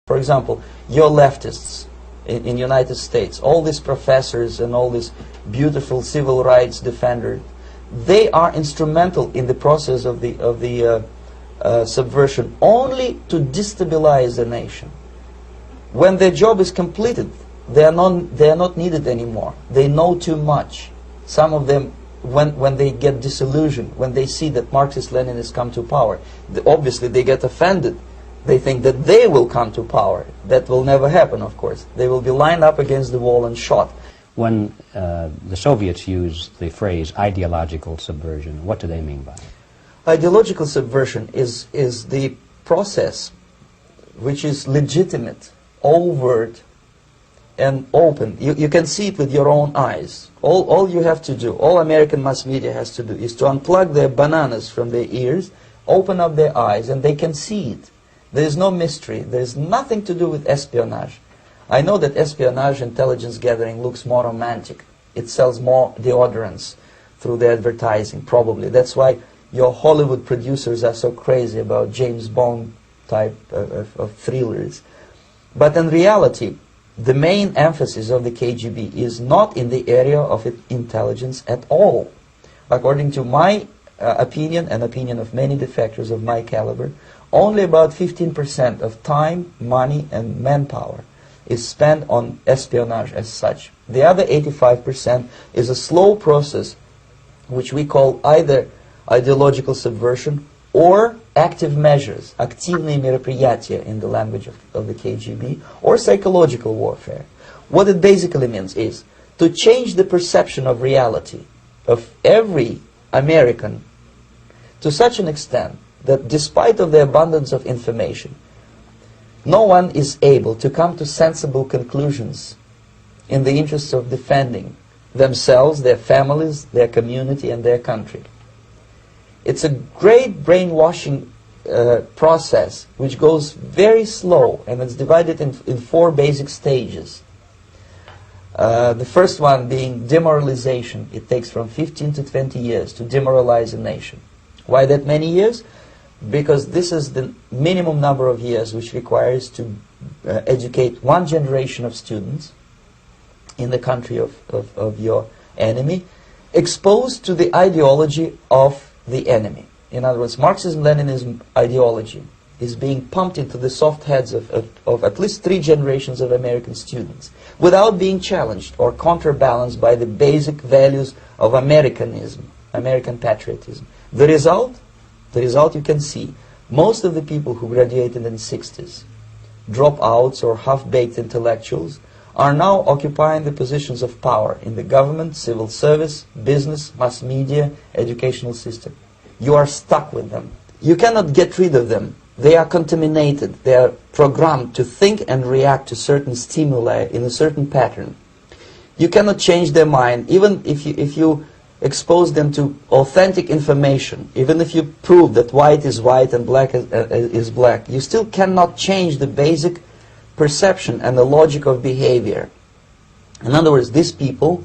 For example, your leftists in United States, all these professors and all these beautiful civil rights defenders, they are instrumental in the process of the subversion only to destabilize the nation. When their job is completed, they are not needed anymore. They know too much. Some of them, when they get disillusioned, when they see that Marxist-Leninists come to power, obviously they get offended. They think that they will come to power. That will never happen, of course. They will be lined up against the wall and shot. When the Soviets use the phrase ideological subversion, what do they mean by it? Ideological subversion is the process which is legitimate, overt, and open. You can see it with your own eyes. All you have to do, all American mass media has to do, is to unplug their bananas from their ears, open up their eyes, and they can see it. There is no mystery. There is nothing to do with espionage. I know that espionage intelligence gathering looks more romantic. It sells more deodorants through the advertising, probably. That's why your Hollywood producers are so crazy about James Bond type of thrillers. But in reality, the main emphasis of the KGB is not in the area of intelligence at all. According to my opinion and opinion of many defectors of my caliber, only about 15% of time, money, and manpower is spent on espionage as such. The other 85% is a slow process which we call either ideological subversion or active measures, активные мероприятия in the language of the KGB, or psychological warfare. What it basically means is to change the perception of reality of every American to such an extent that despite of the abundance of information, no one is able to come to sensible conclusions in the interests of defending themselves, their families, their community, and their country. It's a great brainwashing process which goes very slow, and it's divided in 4 basic stages. The first one being demoralization. It takes from 15 to 20 years to demoralize a nation. Why that many years? Because this is the minimum number of years which requires to educate one generation of students in the country of your enemy, exposed to the ideology of the enemy. In other words, Marxism-Leninism ideology is being pumped into the soft heads of at least 3 generations of American students without being challenged or counterbalanced by the basic values of Americanism, American patriotism. The result you can see. Most of the people who graduated in the 60s, dropouts or half-baked intellectuals, are now occupying the positions of power in the government, civil service, business, mass media, educational system. You are stuck with them. You cannot get rid of them. They are contaminated. They are programmed to think and react to certain stimuli in a certain pattern. You cannot change their mind, even if you expose them to authentic information, even if you prove that white is white and black is black, you still cannot change the basic perception and the logic of behavior. In other words, these people,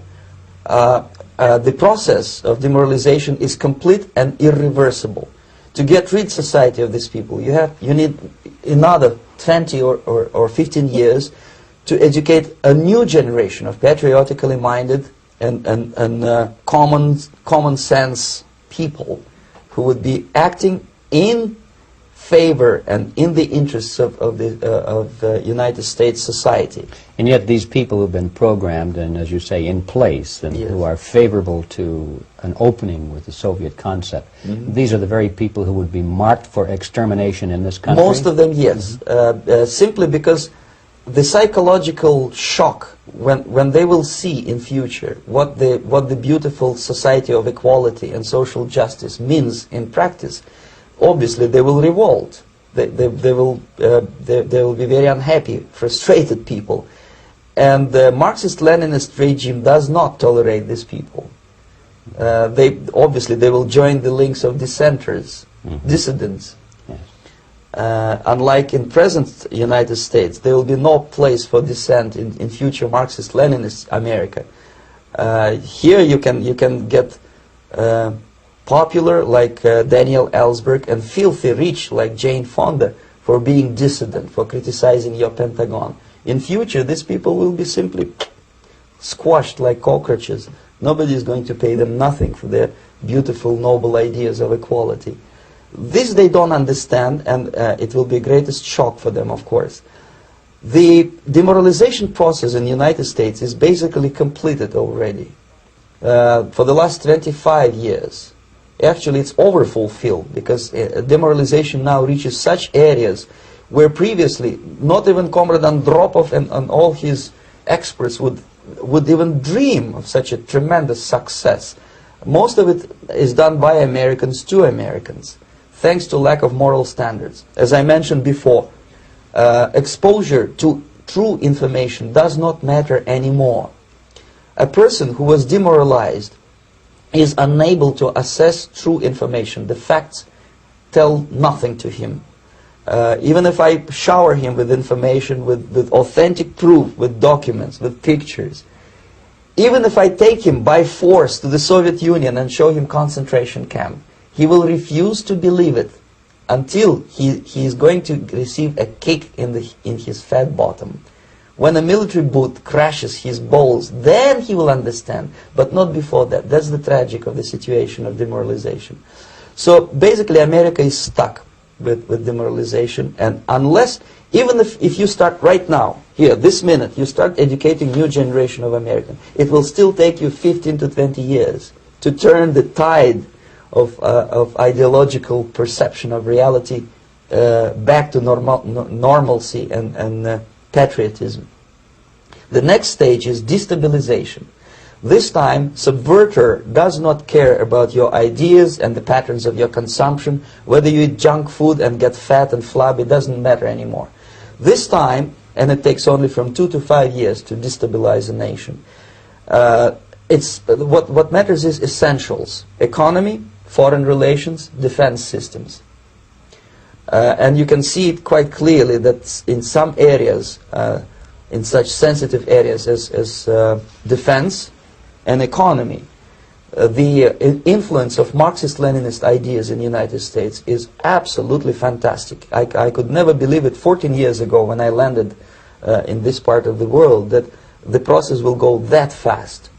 the process of demoralization is complete and irreversible. To get rid society of these people, you need another 20 or 15 years to educate a new generation of patriotically minded and common sense people who would be acting in favor and in the interests of the United States society. And yet these people who've been programmed and, as you say, in place and Yes. who are favorable to an opening with the Soviet concept, these are the very people who would be marked for extermination in this country? Most of them, yes. Simply because the psychological shock when they will see in future what the beautiful society of equality and social justice means in practice, obviously they will revolt. They will be very unhappy, frustrated people, and the Marxist-Leninist regime does not tolerate these people. They will join the links of dissenters, dissidents. Unlike in present United States, there will be no place for dissent in future Marxist-Leninist America. Here you can get popular like Daniel Ellsberg and filthy rich like Jane Fonda for being dissident, for criticizing your Pentagon. In future, these people will be simply squashed like cockroaches. Nobody is going to pay them nothing for their beautiful, noble ideas of equality. This they don't understand, and it will be a greatest shock for them, of course. The demoralization process in the United States is basically completed already. For the last 25 years, actually it's overfulfilled, because demoralization now reaches such areas where previously not even Comrade Andropov and all his experts would even dream of such a tremendous success. Most of it is done by Americans to Americans, thanks to lack of moral standards. As I mentioned before, exposure to true information does not matter anymore. A person who was demoralized is unable to assess true information. The facts tell nothing to him. Even if I shower him with information, with authentic proof, with documents, with pictures, even if I take him by force to the Soviet Union and show him concentration camp, he will refuse to believe it until he is going to receive a kick in his fat bottom. When a military boot crashes his balls, then he will understand, but not before that. That's the tragic of the situation of demoralization. So basically America is stuck with demoralization, and unless, even if you start right now, here, this minute, you start educating new generation of Americans, it will still take you 15 to 20 years to turn the tide of ideological perception of reality back to normalcy and patriotism. The next stage is destabilization. This time, subverter does not care about your ideas and the patterns of your consumption. Whether you eat junk food and get fat and flabby, doesn't matter anymore. This time, and it takes only from 2 to 5 years to destabilize a nation. What matters is essentials: economy, foreign relations, defense systems. And you can see it quite clearly that in some areas, in such sensitive areas as defense and economy, the influence of Marxist-Leninist ideas in the United States is absolutely fantastic. I could never believe it 14 years ago when I landed in this part of the world, that the process will go that fast.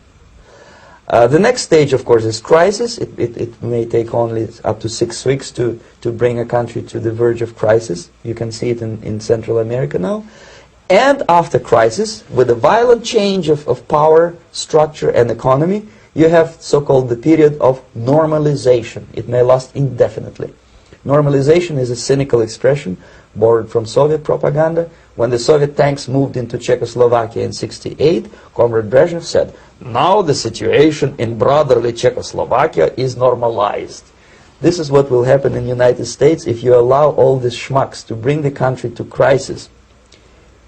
The next stage, of course, is crisis. It may take only up to 6 weeks to bring a country to the verge of crisis. You can see it in Central America now. And after crisis, with a violent change of power, structure, and economy, you have so-called the period of normalization. It may last indefinitely. Normalization is a cynical expression borrowed from Soviet propaganda. When the Soviet tanks moved into Czechoslovakia in '68, Comrade Brezhnev said, "Now the situation in brotherly Czechoslovakia is normalized." This is what will happen in the United States if you allow all these schmucks to bring the country to crisis,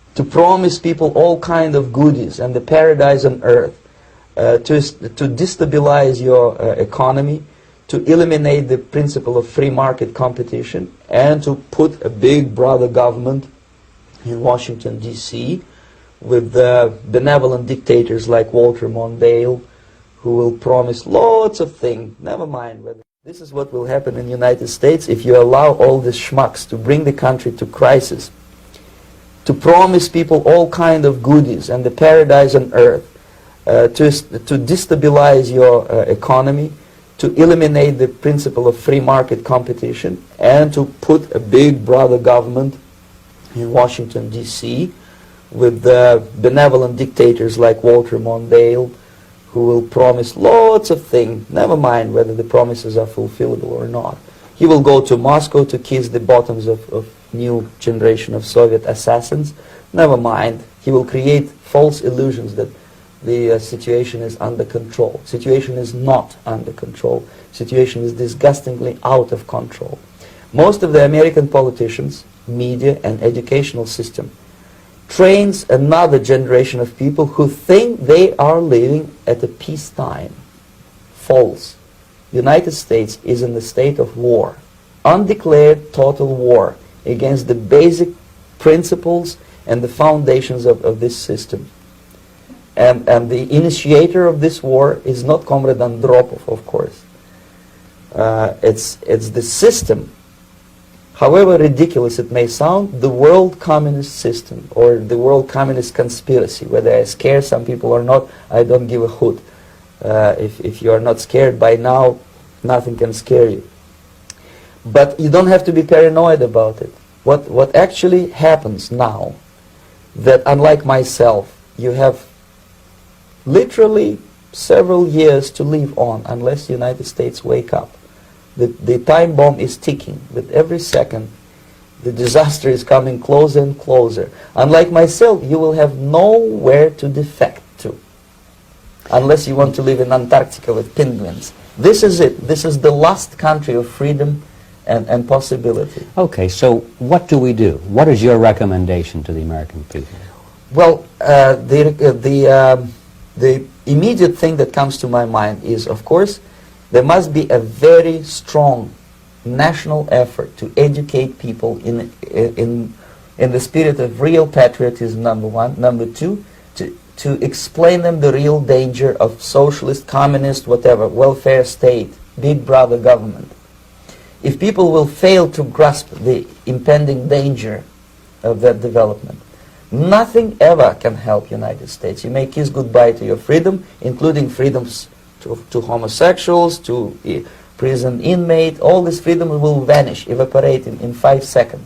to promise people all kind of goodies and the paradise on earth, to destabilize your economy, to eliminate the principle of free market competition, and to put a big brother government in Washington, D.C., with benevolent dictators like Walter Mondale, who will promise lots of things, never mind whether. This is what will happen in the United States if you allow all these schmucks to bring the country to crisis, to promise people all kind of goodies and the paradise on earth, to destabilize your economy, to eliminate the principle of free market competition, and to put a big brother government in Washington, D.C., with benevolent dictators like Walter Mondale, who will promise lots of things, never mind whether the promises are fulfillable or not. He will go to Moscow to kiss the bottoms of new generation of Soviet assassins, never mind. He will create false illusions that the situation is under control. Situation is not under control. Situation is disgustingly out of control. Most of the American politicians, media, and educational system trains another generation of people who think they are living at a peacetime. False. The United States is in the state of war, undeclared total war against the basic principles and the foundations of this system. And the initiator of this war is not Comrade Andropov, of course. It's the system however ridiculous it may sound, the world communist system or the world communist conspiracy, whether I scare some people or not, I don't give a hoot. If you are not scared by now, nothing can scare you. But you don't have to be paranoid about it. What actually happens now, that unlike myself, you have literally several years to live on unless the United States wake up. The time bomb is ticking. With every second, the disaster is coming closer and closer. Unlike myself, you will have nowhere to defect to, unless you want to live in Antarctica with penguins. This is it. This is the last country of freedom and possibility. Okay, so what do we do? What is your recommendation to the American people? Well, the immediate thing that comes to my mind is, of course, there must be a very strong national effort to educate people in the spirit of real patriotism, number one. Number two, to explain them the real danger of socialist, communist, whatever, welfare state, big brother government. If people will fail to grasp the impending danger of that development, nothing ever can help United States. You may kiss goodbye to your freedom, including freedoms to homosexuals, to prison inmate. All this freedom will vanish, evaporate in 5 seconds.